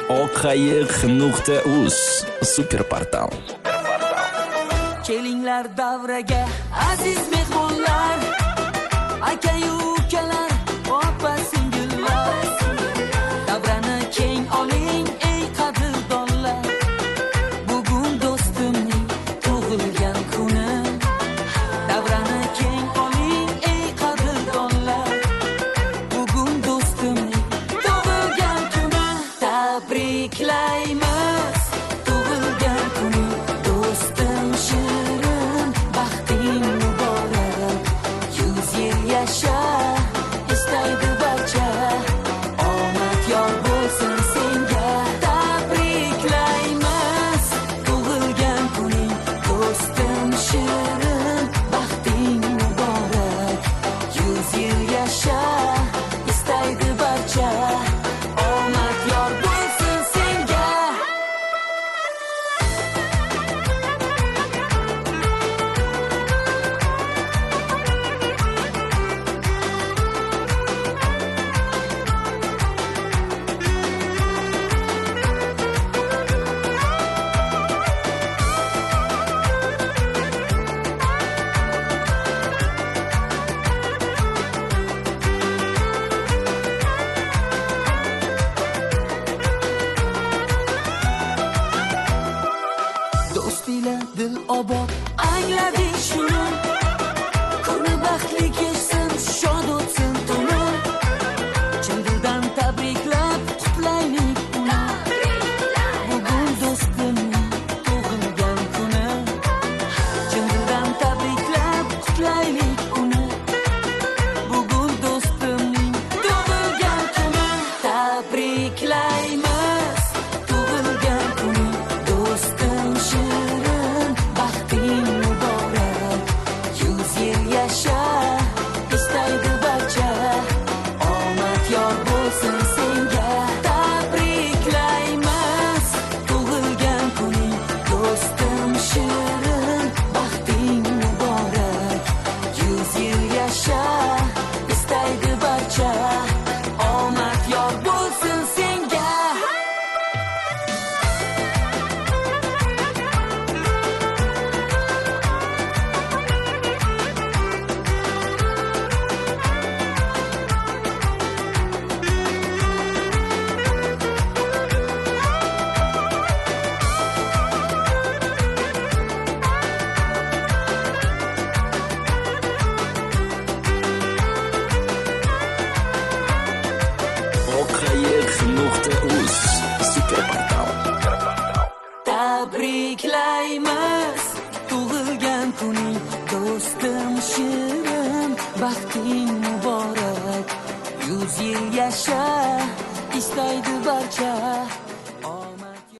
oqayiq.uz super portal. Kelinglar davraga aziz mehmonlar, aka-yu ukalar, opa-singillar. Davrani keng oling ey qadrdonlar, bugun do'stimning tug'ilgan kuni. Davrani keng oling ey qadrdonlar, bugun do'stimning tug'ilgan kuni. Tabriklaymiz tug'ilgan kuni do'stim shirin, baxting muborak, 100 yil yasha istaydi barcha, omad yor bo'lsin senga. Tabriklaymiz tug'ilgan kuning do'stim shirin, baxting muborak, 100 yil yasha istaydi barcha, omad yor bo'lsin senga. Do'st ila dil obod anglading shuni, kuni baxtli kechsin, shod o'tsin tuni. Chin dildan tabriklab qutlaylik uni, bugun do'stimning tug'ilgan kuni. Chin dildan tabriklab qutlaylik uni, bugun do'stimning tug'ilgan kuni. Tabriklaymiz tug'ilgan kuni do'stim shirin, baxting muborak, 100 yil yasha istaydi barcha, omad yor bo'lsin senga. Tabriklaymiz tug'ilgan kuning do'stim shirin, baxting muborak, 100 yil yasha istaydi barcha, omad yor bo'lsin senga. oqayiq.uz super portal. Tabriklaymiz tug'ilgan kuning do'stim shirin, baxting muborak, 100 yil yasha istaydi barcha,